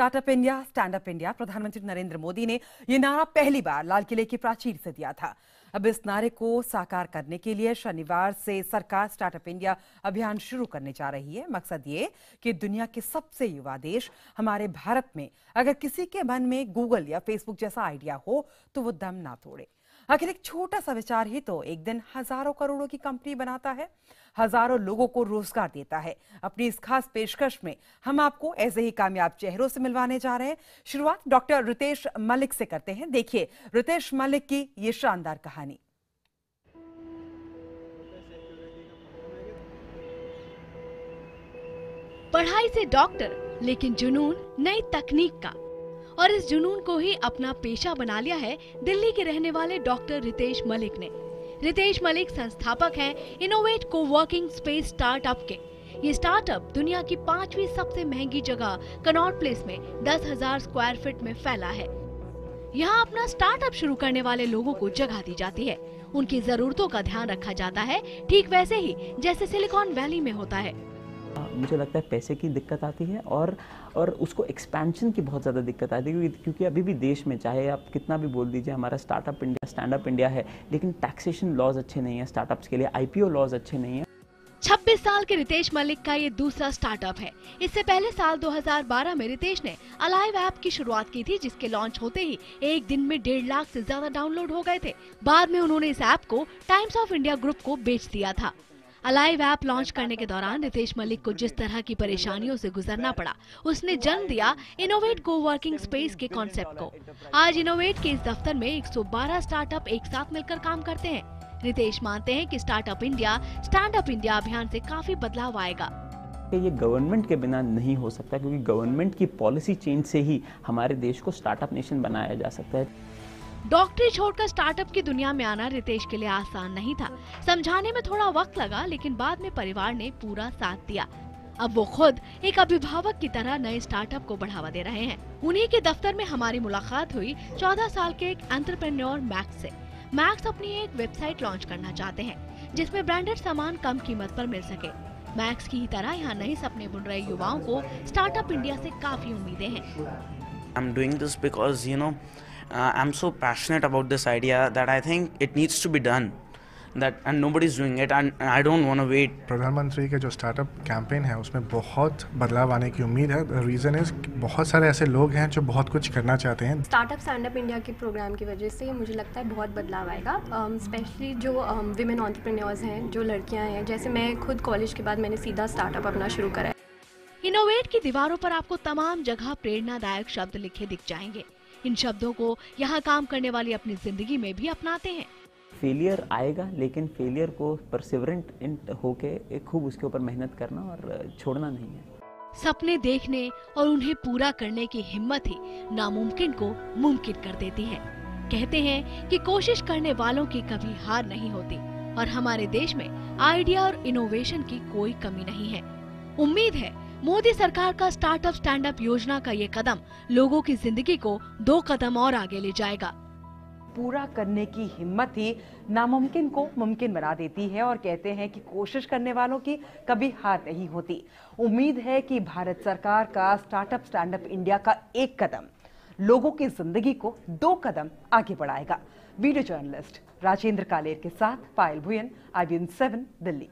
Startup India, stand up India. प्रधानमंत्री नरेंद्र मोदी ने यह नारा पहली बार लाल किले की प्राचीर से दिया था। अब इस नारे को साकार करने के लिए शनिवार से सरकार स्टार्टअप इंडिया अभियान शुरू करने जा रही है। मकसद ये कि दुनिया के सबसे युवा देश हमारे भारत में अगर किसी के मन में गूगल या फेसबुक जैसा आइडिया हो तो वो दम ना तोड़े। आखिर एक छोटा सा विचार ही तो एक दिन हजारों करोड़ों की कंपनी बनाता है, हजारों लोगों को रोजगार देता है। अपनी इस खास पेशकश में हम आपको ऐसे ही कामयाब चेहरों से मिलवाने जा रहे हैं। शुरुआत डॉक्टर रितेश मलिक से करते हैं। देखिए रितेश मलिक की ये शानदार कहानी। पढ़ाई से डॉक्टर, लेकिन जुनून नई तकनीक का, और इस जुनून को ही अपना पेशा बना लिया है दिल्ली के रहने वाले डॉक्टर रितेश मलिक ने। रितेश मलिक संस्थापक हैं इनोवेट कोवर्किंग स्पेस स्टार्टअप के। ये स्टार्टअप दुनिया की 5वीं सबसे महंगी जगह कनॉट प्लेस में 10,000 स्क्वायर फीट में फैला है। यहाँ अपना स्टार्टअप शुरू करने वाले लोगों को जगह दी जाती है, उनकी जरूरतों का ध्यान रखा जाता है, ठीक वैसे ही जैसे सिलिकॉन वैली में होता है। मुझे लगता है पैसे की दिक्कत आती है और उसको एक्सपेंशन की बहुत ज़्यादा दिक्कत आती है, क्योंकि अभी भी देश में चाहे आप कितना भी बोल दीजिए हमारा startup India, stand up India है, लेकिन टैक्सेशन लॉज अच्छे नहीं है स्टार्टअप्स के लिए, आईपीओ लॉज अच्छे नहीं है। 26 साल के रितेश मलिक का ये दूसरा स्टार्टअप है। इससे पहले साल 2012 में रितेश ने अलाइव ऐप की शुरुआत की थी, जिसके लॉन्च होते ही एक दिन में 1.5 लाख से ज्यादा डाउनलोड हो गए थे। बाद में उन्होंने इस ऐप को टाइम्स ऑफ इंडिया ग्रुप को बेच दिया था। अलाइव ऐप लॉन्च करने के दौरान रितेश मलिक को जिस तरह की परेशानियों से गुजरना पड़ा, उसने जन्म दिया इनोवेट कोवर्किंग स्पेस के कॉन्सेप्ट को। आज इनोवेट के इस दफ्तर में 112 स्टार्टअप एक साथ मिलकर काम करते हैं। रितेश मानते हैं कि startup India, stand up India अभियान से काफी बदलाव आएगा। ये गवर्नमेंट के बिना नहीं हो सकता, क्योंकि गवर्नमेंट की पॉलिसी चेंज से ही हमारे देश को स्टार्टअप नेशन बनाया जा सकता है। डॉक्टरी छोड़कर स्टार्टअप की दुनिया में आना रितेश के लिए आसान नहीं था। समझाने में थोड़ा वक्त लगा, लेकिन बाद में परिवार ने पूरा साथ दिया। अब वो खुद एक अभिभावक की तरह नए स्टार्टअप को बढ़ावा दे रहे हैं। उन्हीं के दफ्तर में हमारी मुलाकात हुई 14 साल के एक एंटरप्रेन्योर मैक्स से। मैक्स अपनी एक वेबसाइट लॉन्च करना चाहते हैं, जिसमें ब्रांडेड सामान कम कीमत पर मिल सके। मैक्स की ही तरह यहाँ नए सपने बुन रहे युवाओं को स्टार्टअप इंडिया से काफी उम्मीदें हैं। I'm doing this because I'm so passionate about this idea that I think it needs to be done, and nobody's doing it, and I don't want to wait. प्रधानमंत्री के जो स्टार्टअप कैंपेन है उसमें बहुत बदलाव आने की उम्मीद है। रीज़न इज बहुत सारे ऐसे लोग हैं जो बहुत कुछ करना चाहते हैं। स्टार्टअप स्टैंड अप इंडिया के प्रोग्राम की वजह से मुझे लगता है बहुत बदलाव आएगा। स्पेशली जो विमेन एंटरप्रेन्योर्स हैं, जो लड़कियां हैं, जैसे मैं खुद कॉलेज के बाद मैंने सीधा स्टार्टअप अपना शुरू करा है। इनोवेट की दीवारों पर आपको तमाम जगह प्रेरणादायक शब्द लिखे दिख जाएंगे। इन शब्दों को यहाँ काम करने वाली अपनी जिंदगी में भी अपनाते हैं। फेलियर आएगा, लेकिन फेलियर को परसिवरेंट होके खूब उसके ऊपर मेहनत करना और छोड़ना नहीं है। सपने देखने और उन्हें पूरा करने की हिम्मत ही नामुमकिन को मुमकिन कर देती है। कहते हैं कि कोशिश करने वालों की कभी हार नहीं होती, और हमारे देश में आइडिया और इनोवेशन की कोई कमी नहीं है। उम्मीद है मोदी सरकार का स्टार्टअप स्टैंड अप योजना का ये कदम लोगों की जिंदगी को 2 कदम और आगे ले जाएगा। पूरा करने की हिम्मत ही नामुमकिन को मुमकिन बना देती है, और कहते हैं कि कोशिश करने वालों की कभी हार नहीं होती। उम्मीद है कि भारत सरकार का स्टार्टअप स्टैंड अप इंडिया का एक कदम लोगों की जिंदगी को 2 कदम आगे बढ़ाएगा। वीडियो जर्नलिस्ट राजेंद्र कालेर के साथ पायल भुयन, IBN 7 दिल्ली।